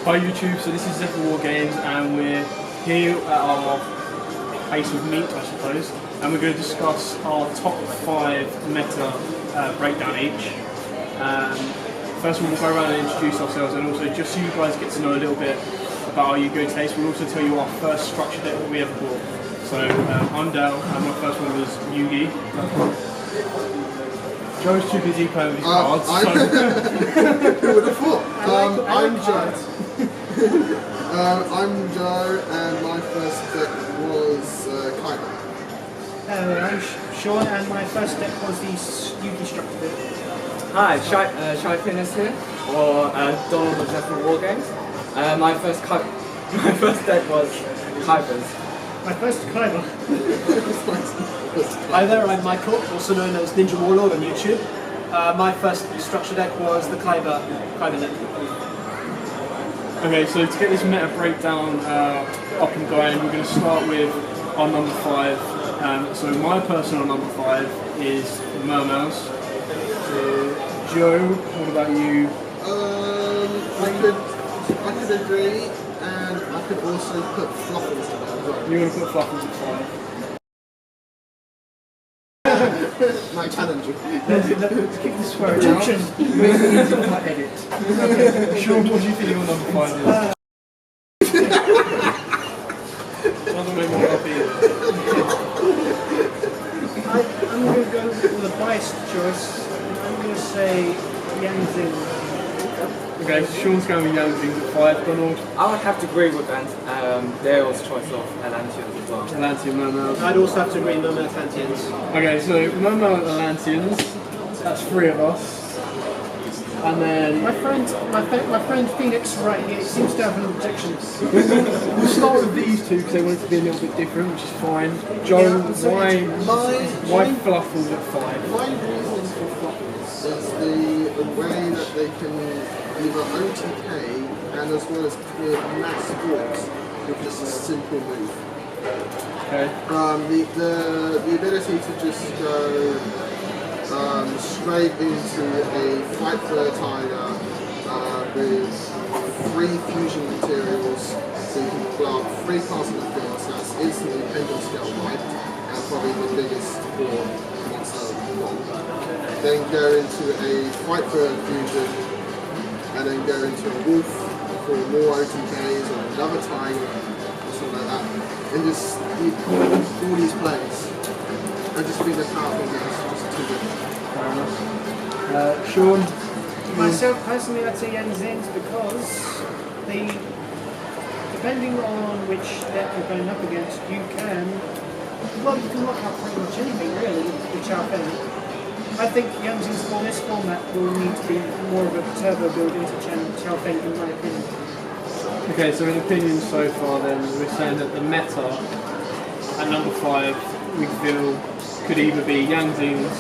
Hi YouTube, so this is Zephyr wargames and we're here at our place of meat, I suppose, and we're going to discuss our top 5 meta breakdown each. First of all, we'll go around and introduce ourselves, and also just so you guys get to know a little bit about our Yugioh taste, we'll also tell you our first structure deck that we ever bought. So I'm Dale, and my first one was Yugioh. Joe's too busy playing with his cards. Who would have thought? I'm Joe. I'm Joe, and my first deck was Kyber. I'm Sean, and my first deck was the Yugioh structure deck. Hi, Shai Fitness here, or Donald of Zephyr wargames. My first deck was Kybers. My first Kyber. Hi there, I'm Michael, also known as Ninja Warlord on YouTube. My first structure deck was the Kyber deck. Okay, so to get this meta breakdown up and going, we're going to start with our number 5. So my personal number 5 is Mermails. Joe, what about you? I could agree, and I could also put Fluffles to that as well. You're going to put Fluffles at 5. My challenge. Let's keep this for Egyptian. Edit. Sean, what do you think your number 5 is? Doesn't make me happy. I'm going to go with a biased choice. I'm going to say Yangzing. Okay, so Sean's going with Yangzing at 5. Donald? I would have to agree with Dale's choice of Atlanteans as well. Atlantean Mermails. I'd also have to agree Mermail Atlanteans. Okay, so Mermail Atlanteans, that's 3 of us. And then My friend Phoenix right here seems to have an objection. we'll start with these 2 because they want it to be a little bit different, which is fine. Joe, why Fluffles at 5? My reason for Fluffles is the way that they can either OTK and as well as clear mass force with just a simple move. Okay. The ability to just go straight into a fight for a tiger with 3 fusion materials, so you can pull out 3 cards in the field, so that's instantly pendulum scale wide, and probably the biggest for monster one. Then go into a fight for a fusion, and then go into a wolf for more OTKs, or another tiger, or something like that. And just all these plays. I just think the power thing is just too good. Fair enough. Sean? Myself personally, I'd say Yangzings because depending on which deck you're going up against, you can lock out pretty much anything really with Chao Feng. I think Yangzings for this format will need to be more of a turbo build into Chao Feng in my opinion. Okay, so in opinion so far then, we're saying that the meta at number 5 we feel could either be Yangzings,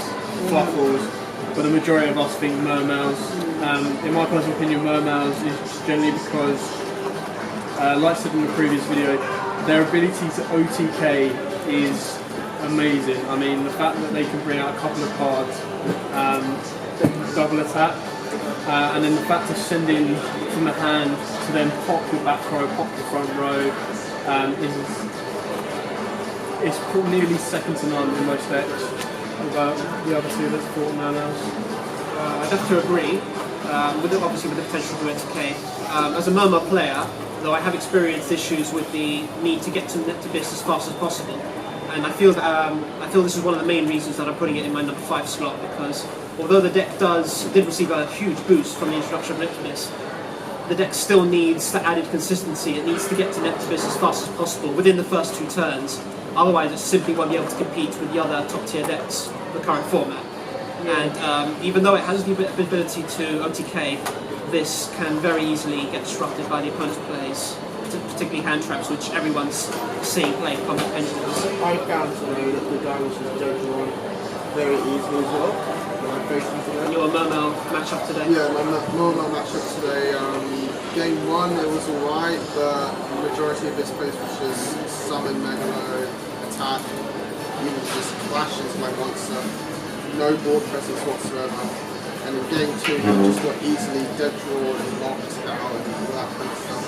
Fluffles, but the majority of us think Mermails. In my personal opinion, Mermails is generally because, like I said in the previous video, their ability to OTK is amazing. I mean, the fact that they can bring out a couple of cards, double attack, and then the fact of sending from the hand to then pop your back row, pop the front row, is nearly second to none in most decks. About the other 2 that's fought Mermails. I'd have to agree, obviously with the potential to OTK. As a Mermail player, though I have experienced issues with the need to get to Net Abyss as fast as possible. And I feel this is one of the main reasons that I'm putting it in my number 5 slot, because although the deck did receive a huge boost from the introduction of Net Abyss, the deck still needs the added consistency. It needs to get to Net Abyss as fast as possible within the first 2 turns. Otherwise, it simply won't be able to compete with the other top tier decks in the current format. And even though it has the ability to OTK, this can very easily get disrupted by the opponent's plays, particularly hand traps, which everyone's seeing playing Combat Pendulums. I found today that the damage is going on very easily as well. When I'm facing today. Your Mermail matchup today? Yeah, my Mermail matchup today. Game 1 it was alright, but the majority of this plays was just summon, Megalo, attack, even just clash into my monster. No board presence whatsoever. and in game 2 you just got easily dead drawn and knocked out and all that kind of stuff.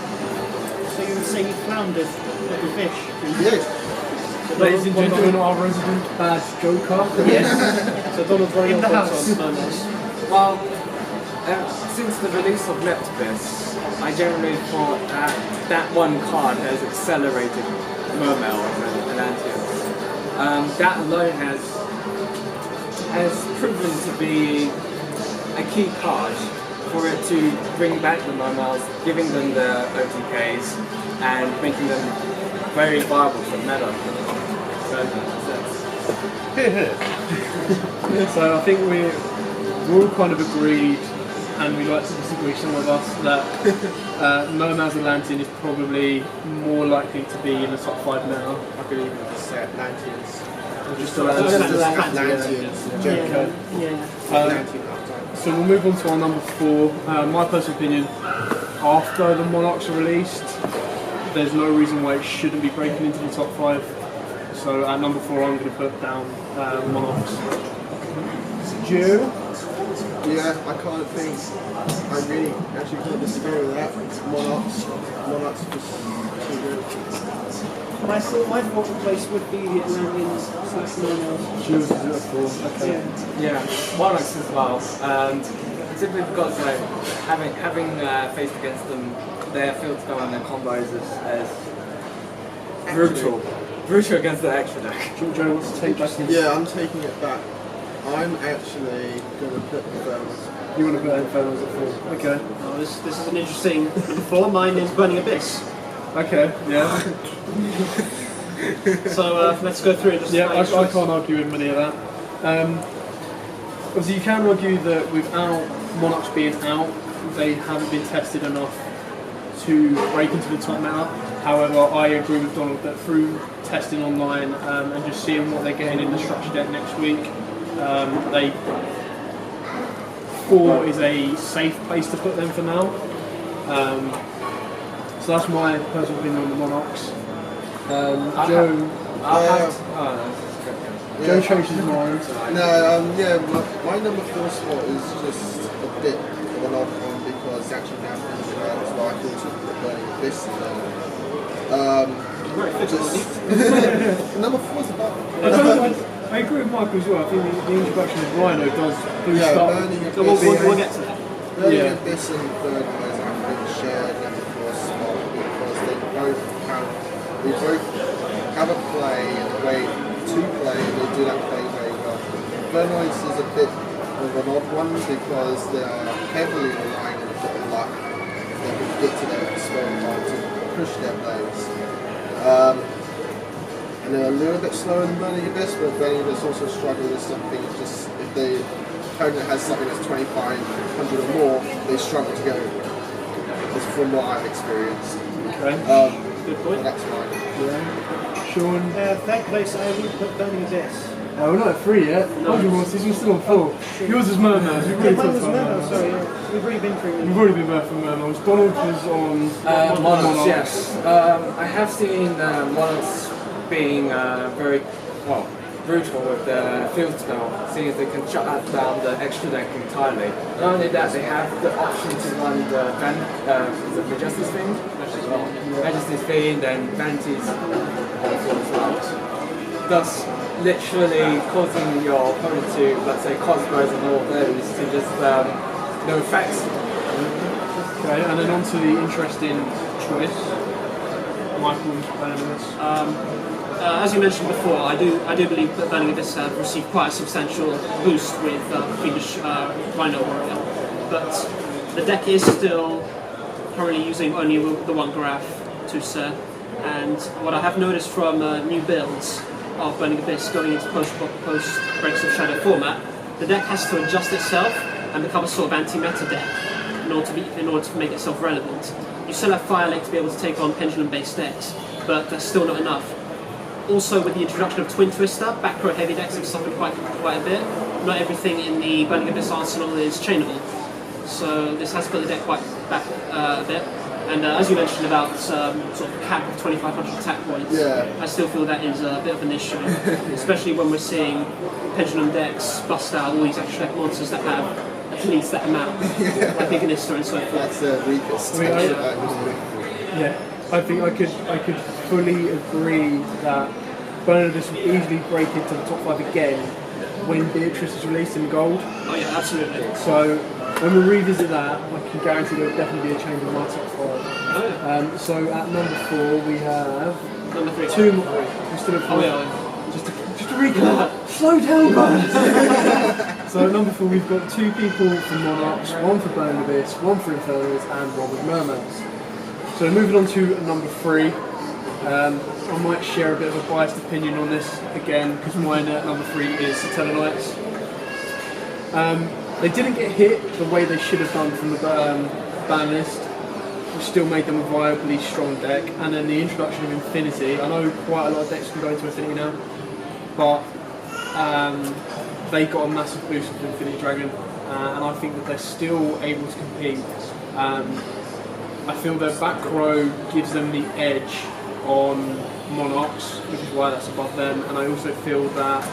So you would say you floundered like a fish? Yes. Ladies and gentlemen, our resident bad joker. Yes. So Donald, what are your In the thoughts house. on momos? Well, since the release of Neptibus, I generally thought that that one card has accelerated Mermail and Atlanteans. That alone has proven to be a key card for it to bring back the Mermails, giving them the OTKs and making them very viable for meta. So I think we're all kind of agreed, and we like to disagree, some of us, that Mermail's Atlantean is probably more likely to be in the top 5 now. I could even just say Atlanteans. Or just Atlanteans. So we'll move on to our number 4. My personal opinion, after the Monarchs are released, there's no reason why it shouldn't be breaking into the top 5. So at number 4 I'm going to put down Monarchs. Joe? Yeah, I can't think. I really actually can't disagree with that. Monarchs are just too good. My fourth place would be the Atlanteans / Mermails. Jules is at 4, okay. Yeah. Yeah, Monarchs as well. Simply because like having faced against them, their field spell and their combos is brutal against the extra deck. Joe wants to take back his... Yeah, I'm taking it back. I'm actually going to put Infernals. You want to put Infernals at 4? Okay. Oh, this is an interesting number 4. Mine is Burning Abyss. Okay, yeah. So let's go through it. Just Yeah, like I choice. can't argue with any of that. Obviously, you can argue that without Monarchs being out, they haven't been tested enough to break into the top meta. However, I agree with Donald that through testing online and just seeing what they're getting in the structure deck next week, 4 is a safe place to put them for now. So that's my personal opinion on the Monarchs. Joe changed his mind. No, my number 4 spot is just a bit of an odd one because it's actually now finished as well. I thought to put Burning Abyss in there. Number 4 is about... I agree with Michael as well. I think the introduction of Rhino does boost Yeah, up. Burning Abyss. So we'll get to that. Burning Abyss and Burning Abyss have been shared number 4 spot because they both have a play and a way to play, and they do that play very well. Burning Abyss is a bit of an odd one because they are heavily relying on a bit of luck if they can get to their spell time to push their plays. And they're a little bit slower than Burning Abyss, but Burning Abyss also struggle with something, just if the opponent has something that's 2,500 or more, they struggle to go. That's from what I've experienced. Okay. Good point. That's mine. Yeah. Sean. Third place, I would put Burning Abyss. Oh, we're not at 3 yet. No. You're still on 4. Yours is Mermails. You've already Mine talked was about Mermails, Mermails. sorry. Yeah. We've already been through them. We've already been back from Mermails. Donald was on Monarchs, yes. I have seen Monarchs being very brutal with the field spell, seeing as they can shut down the extra deck entirely. Not only that, they have the option to run the Majesty's Fiend, Majesty's Fiend and Vanity's also as well. Thus, literally causing your opponent to, let's say, Cosmos and all those to just no effects. Okay, and then on to the interesting choice. Michael's Burning Abyss. As you mentioned before, I do believe that Burning Abyss have received quite a substantial boost with Fiendish Rhino Warrior, but the deck is still currently using only the one graph to Sir, and what I have noticed from new builds of Burning Abyss going into post Breaks of Shadow format, the deck has to adjust itself and become a sort of anti-meta deck in order to make itself relevant. You still have Firelake to be able to take on pendulum-based decks, but that's still not enough. Also, with the introduction of Twin Twister, back row heavy decks have suffered quite a bit. Not everything in the Burning Abyss arsenal is chainable, so this has put the deck quite back a bit. And as you mentioned about sort of cap of 2,500 attack points, I still feel that is a bit of an issue, especially when we're seeing pendulum decks bust out all these extra deck monsters that have at least that amount, like Ignister and so forth. That's the weakest. Yeah, I think I could fully agree that Bernardus would easily break into the top 5 again when Beatrice is released in gold. Oh yeah, absolutely. So when we revisit that, I can guarantee there will definitely be a change in my top 5. Oh, yeah. So at number 4 we have Number 3. 2 more. We're still at 4. Oh yeah. Just to recap, slow down, guys. So at number 4 we've got 2 people from Monarchs, 1 for Burn Abyss, 1 for Infernals, and 1 with Mermaids. So moving on to number 3, I might share a bit of a biased opinion on this again because mine at number 3 is Satella Knights. They didn't get hit the way they should have done from the ban list, which still made them a viably strong deck. And then the introduction of Infinity. I know quite a lot of decks can go into Infinity now, but they got a massive boost with Infinity Dragon, and I think that they're still able to compete. I feel their back row gives them the edge on Monarchs, which is why that's above them, and I also feel that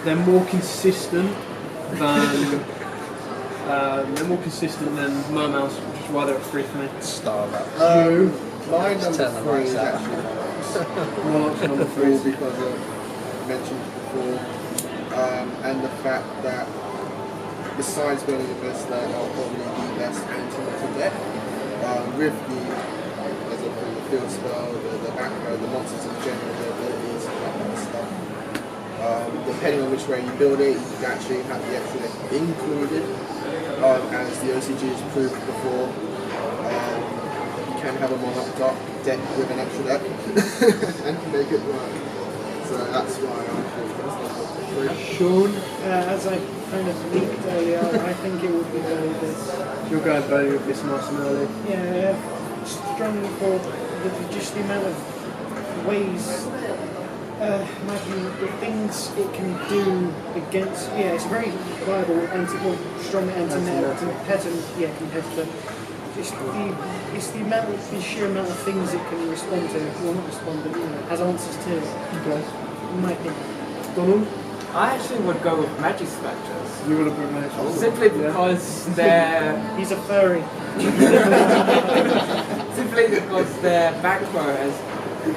they're more consistent than Mermouths, which is why they're at 3 for me. My number 3 is actually Monarchs number 3 because I mentioned before, and the fact that besides Burning Abyss, they are probably the best anti-meta deck with the field spell, the back row, the monsters in general, the abilities, and that kind of stuff. Depending on which way you build it, you can actually have the extra deck included, as the OCG has proved before. You can have a Monarch deck with an extra deck and make it work. So that's why I think that's number 3. Sean, As I kind of leaked earlier, I think it would be Burning Abyss. you're going Burning Abyss nice and early. Yeah, strongly for just the amount of ways, my opinion, the things it can do against. Yeah, it's a very viable strong anti-meta competitor. It's the sheer amount of things it can respond to. Well, not respond, but has answers to. Okay. In my opinion. Donald, I actually would go with Magic Spectres. you want to bring Magic? Simply because they're He's a furry. simply because their back row has,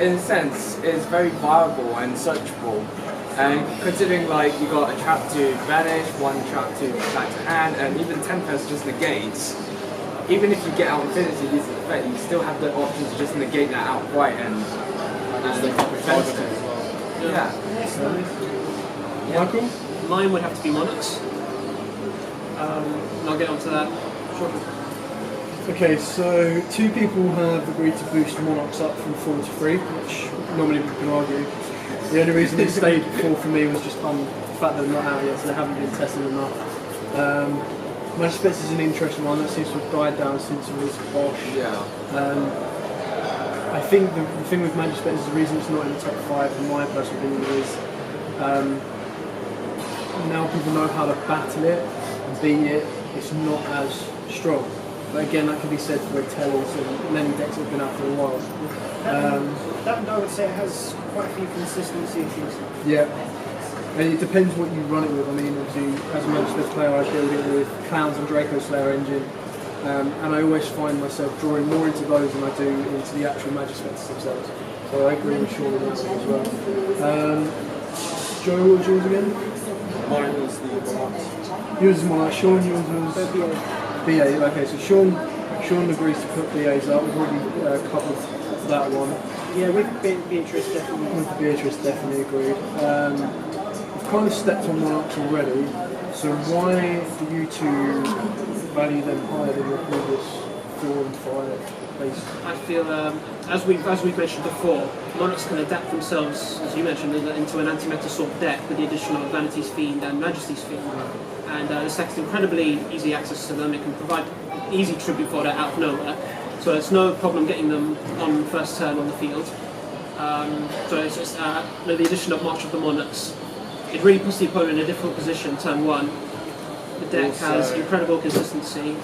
in a sense, is very viable and searchable. And considering like you got a trap to banish, 1 trap to back to hand, and even Tempest just negates. Even if you get out Infinity, use the effect, you still have the option to just negate that outright and prevent it. Yeah. That's nice. Michael? Mine would have to be Monarchs. And I'll get onto that shortly. Okay, so 2 people have agreed to boost Monarchs up from 4 to 3, which normally we can argue. The only reason it stayed at 4 for me was just the fact that they're not out yet, so they haven't been tested enough. Magic Spectres is an interesting one that seems to have died down since it was Bosch. Yeah. I think the thing with Magic Spectres, the reason it's not in the top 5, in my personal opinion, is now people know how to battle it and beat it. It's not as strong. But again, that can be said for Tellers and many decks that have been out for a while. That I would say it has quite a few consistency issues. Yeah. And it depends what you run it with. I mean, obviously, as a Magic Spectres player, I build it with Clowns and Draco Slayer engine. And I always find myself drawing more into those than I do into the actual Magic Spectres themselves. So I agree with Sean on that one as well. Joe, what was yours again? Mine was the Monarchs. Yours is Monarch. Sean, yours was BA. Okay, so Sean agrees to put BAs up. We've already covered that one. Yeah, with Beatrice definitely. With Beatrice, definitely agreed. We've kind of stepped on Monarchs already. So why do you 2 value them higher than your previous 4 and 5 place? I feel, as we've mentioned before, Monarchs can adapt themselves, as you mentioned, into an anti-meta sort of deck with the addition of Vanity's Fiend and Majesty's Fiend. And this deck's incredibly easy access to them. It can provide easy tribute fodder out of nowhere. So it's no problem getting them on first turn on the field. So it's just the addition of March of the Monarchs. It really puts the opponent in a difficult position turn 1. The deck has incredible consistency.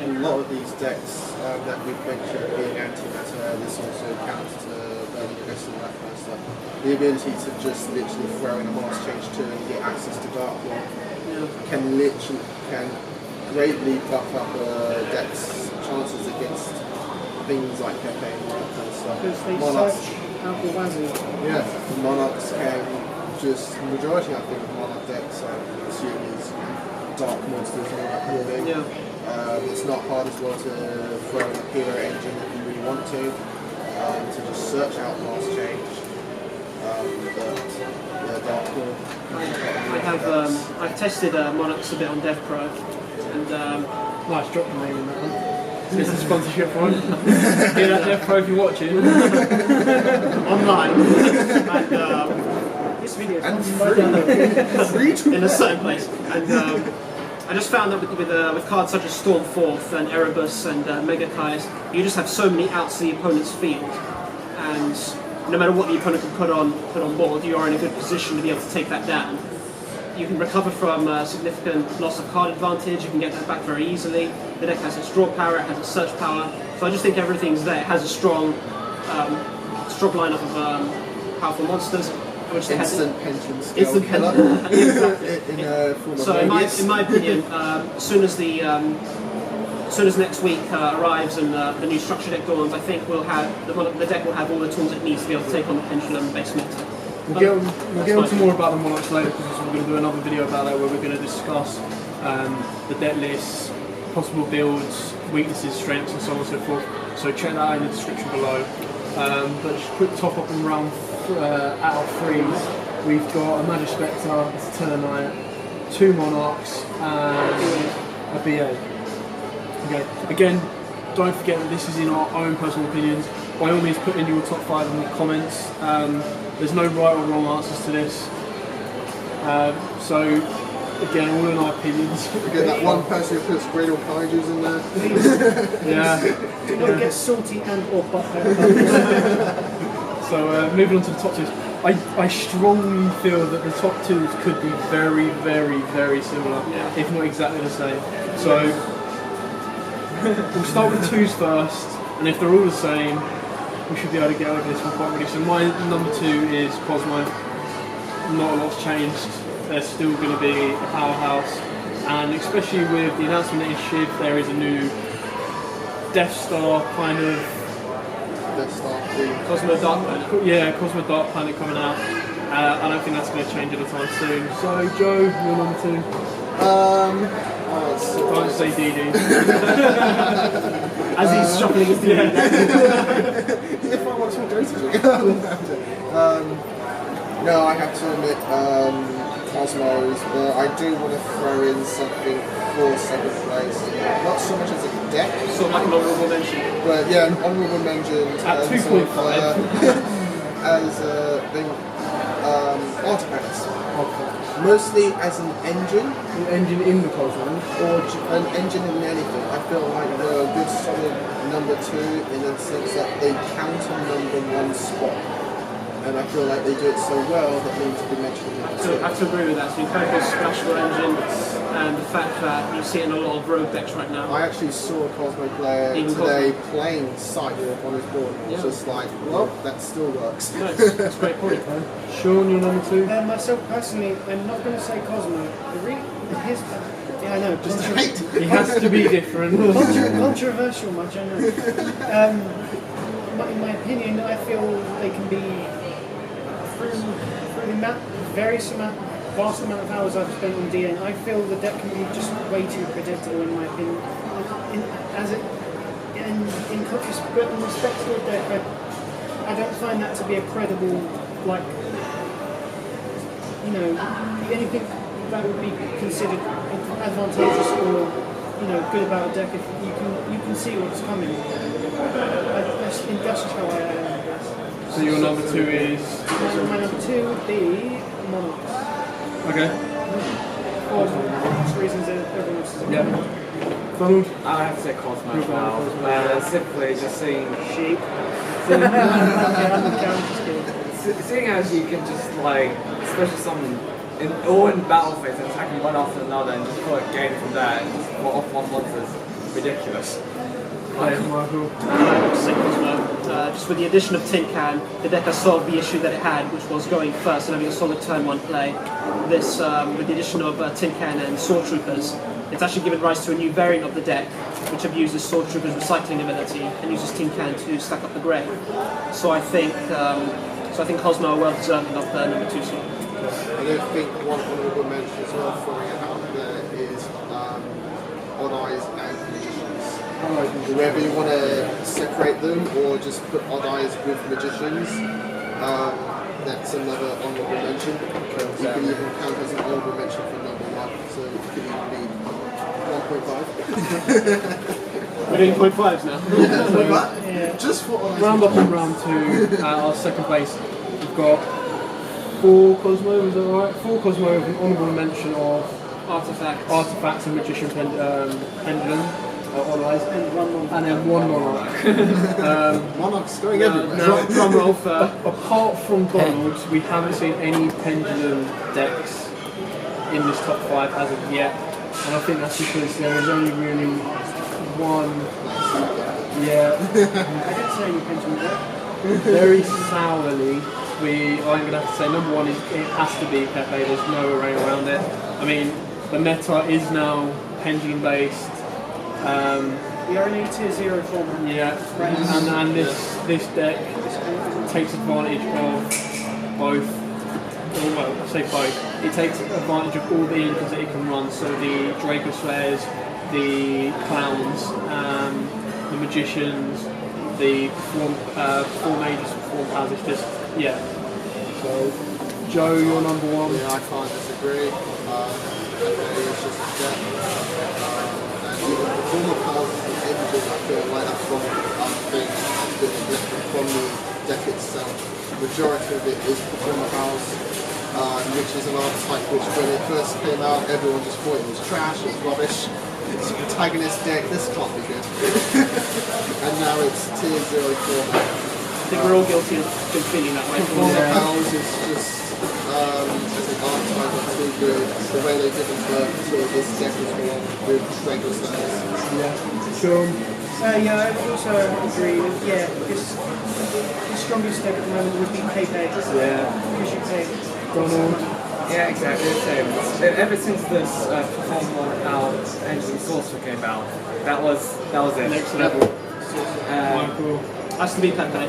In a lot of these decks that we've mentioned being anti-meta, this also counts to Burning Abyss and that kind of stuff. The ability to just literally throw in a Mars Change 2 and get access to Dark One can literally greatly buff up a deck's chances against things like Pepe and all that kind of stuff. Because they Monarchs, search out the wazoo. yeah, Monarchs can just the majority I think of Monarch decks I assume is dark monsters and all that kind of thing. Yeah. It's not hard as well to throw in a hero engine if you really want to just search out last change. But yeah, Dark Claw. I've tested Monarchs a bit on Dev Pro, and Nice, drop the name in that one. It's a sponsorship for it. Hear that, Dev Pro, if you're watching. online, and This video is And sponsored by in a certain place, and I just found that with cards such as Stormforth and Erebus and Mega Kais, you just have so many outs to the opponent's field, and no matter what the opponent can put on board, you are in a good position to be able to take that down. You can recover from significant loss of card advantage, you can get that back very easily. The deck has its draw power, it has its search power, so I just think everything's there. It has a strong lineup of powerful monsters. Which they instant pension scale instant killer. exactly. in a form of So in Mobius. my opinion, as soon as next week arrives and the new structure deck dawns, I think the deck will have all the tools it needs to be able to take on the pendulum-based meta. We'll get on to more about the Monarchs later because we're going to do another video about that where we're going to discuss the deck lists, possible builds, weaknesses, strengths, and so on and so forth. So check that out in the description below. But just a quick top up and round out of threes. We've got a Magic Spectre, a Tellarknight, 2 Monarchs, and a BA. Okay. Again, don't forget that this is in our own personal opinions. By all means, put in your top 5 in the comments. There's no right or wrong answers to this. So, again, all in our opinions. Get that one person who puts Gradle Kaijus in there. Yeah. Do not get salty and or butter. So, moving on to the top 2s. I strongly feel that the top 2s could be very, very, very similar, if not exactly the same. So, we'll start with 2s first, and if they're all the same, we should be able to get over this one quite really. So my number 2 is Cosmo. Not a lot's changed. They're still going to be a powerhouse, and especially with the announcement that in Shiv there is a new Death Star kind of Cosmo Dark Planet. Yeah, Cosmo Dark Planet coming out. I don't think that's going to change anytime soon. So Joe, your number 2. Don't say DD. As he's shuffling his DD. If I want to go to no, I have to admit Cosmos, but I do want to throw in something for 2nd place. Not so much as a deck, Sort of like an honourable mention. but yeah, an honourable mention At 2.5. as thing, artifacts. Mostly as an engine, An engine in the Cosmo. or an engine in anything. I feel like they're a good solid number 2 in the sense that they counter number 1 spot. And I feel like they do it so well that they need to be mentioned. So I have to agree with that. It's an incredible splashable engine, and the fact that you see it in a lot of rogue decks right now. I actually saw a Cosmo player Even today playing Scythe on his board. And Yeah. it's just like, well, that still works. No, it's a great point. Sean, your number 2. Myself personally, I'm not going to say Cosmo. Yeah, I know. Just hate. He has to be different. Controversial much, I know. But in my opinion, I feel they can be through the vast amount of hours I've spent on DN. I feel the deck can be just way too predictable in my opinion. In respect to the deck, I don't find that to be a credible, like, anything that would be considered advantageous or good about a deck if you can see what's coming. That's just how I am. So your number 2 is? My number 2 would be Monarchs. Okay. For reasons that everyone else is. Yeah. Donald? I have to say Cosmo now. Simply just seeing Sheep. seeing as you can just especially some in battle phase, attacking one after another and just put a game from there and just put off one monster is ridiculous. Hey, Michael. Sick Cosmo. Just with the addition of Tin Can, the deck has solved the issue that it had, which was going first and having a solid turn 1 play. This, with the addition of Tin Can and Sword Troopers, it's actually given rise to a new variant of the deck, which abuses Sword Troopers' recycling ability and uses Tin Can to stack up the grey. So I think Cosmo are well deserving of the number 2 slot. I don't think one honourable mention as well throwing it out there is Odd Eyes and Magicians. Whether you want to separate them or just put Odd Eyes with Magicians, that's another honourable mention. You can even count as an honourable mention for number 1, so it could even be 1.5. We're doing 0.5s now. Yeah. Just for Odd Eyes. Round up in round 2, our second place, we've got 4 Cosmo, is that right? 4 Cosmo with an honourable mention of Artifacts and Magician Pendulum, or Eyes, and then 1 Monarch. Monarch's going everywhere. Now, Drum roll for... apart from Donald's, we haven't seen any Pendulum decks in this top 5 as of yet, and I think that's because there is only really one. Yeah. I didn't say any Pendulum deck. Very sourly. I'm going to have to say number 1 is it has to be Pepe. There's no way around it. I mean, the meta is now pendulum based. We are in a tier 0 format. Yeah, and this deck takes advantage of both. Well, I say both. It takes advantage of all the engines that it can run. So the Draco Slayers, the Clowns, the Magicians, the four mages, 4 powers. It's just So, Joe, you're number 1. Yeah, I can't disagree. It's just a deck. And even the former powers and engines, I feel like that's one thing that's been neglected from the deck itself. The majority of it is performer powers, which is an archetype which when it first came out, everyone just thought it was trash, it was rubbish. It's a protagonist deck, this can't be good. And now it's tier 0 format. I think we're all guilty of feeling that way. Performer powers is just, as an archetype, not too good. The way they give them birth to this deck as well, with regular slayers. Yeah. Sean? Yeah, I also agree with, the strongest deck at the moment would be Pepe. Yeah. Because you pay. Donald? Yeah, exactly the same. Ever since this Performer Engine Sorcerer came out, that was it. Next level. Michael? Has to be Pepe.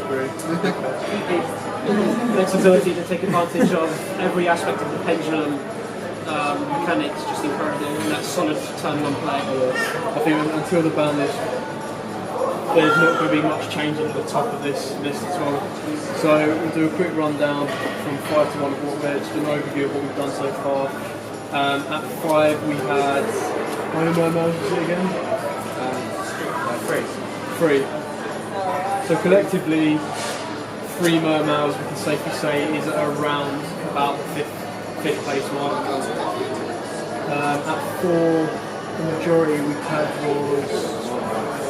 Its ability to take advantage of every aspect of the pendulum mechanics, just incredible, and that solid turn 1 play. I think until the ban list, there's not going to be much changing at the top of this list as well. So we'll do a quick rundown from 5 to 1 of what we're, just an overview of what we've done so far. At 5 we had, how many mermaids was it again? 3. So collectively, 3 mermaids we can safely say is around about the 5th place mark. At 4, the majority we had was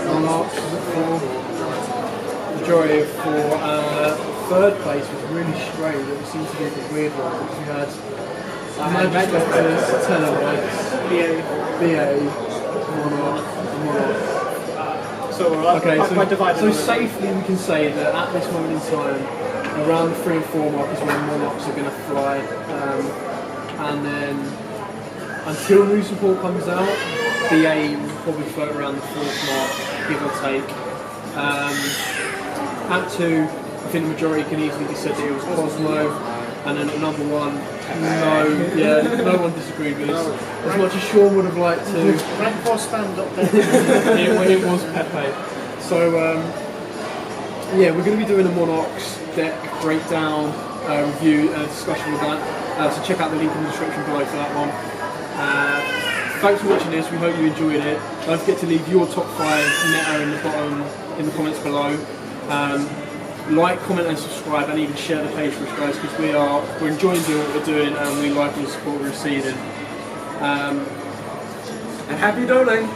Monarchs, was it 4? Majority of 4. 3rd place was really strange, it seemed to be a weird one because we had Magic Spectres, Tellarknights, BA, Monarch. So safely we can say that at this moment in time, around the 3 and 4 mark is when Monarchs are going to fly, and then until new support comes out, BA will probably float around the 4th mark, give or take. At 2, I think the majority can easily be said that it was Cosmo, and then at number 1, no one disagreed with this. As much as Sean would have liked to. Rank 4 spam up there. it was Pepe. So, we're going to be doing a Monarchs deck breakdown, review, and discussion with that. So check out the link in the description below for that one. Thanks for watching this. We hope you enjoyed it. Don't forget to leave your top 5 meta in the comments below. Like, comment and subscribe, and even share the page for us, guys, because we're enjoying doing what we're doing and we like all the support we're receiving. And happy dueling!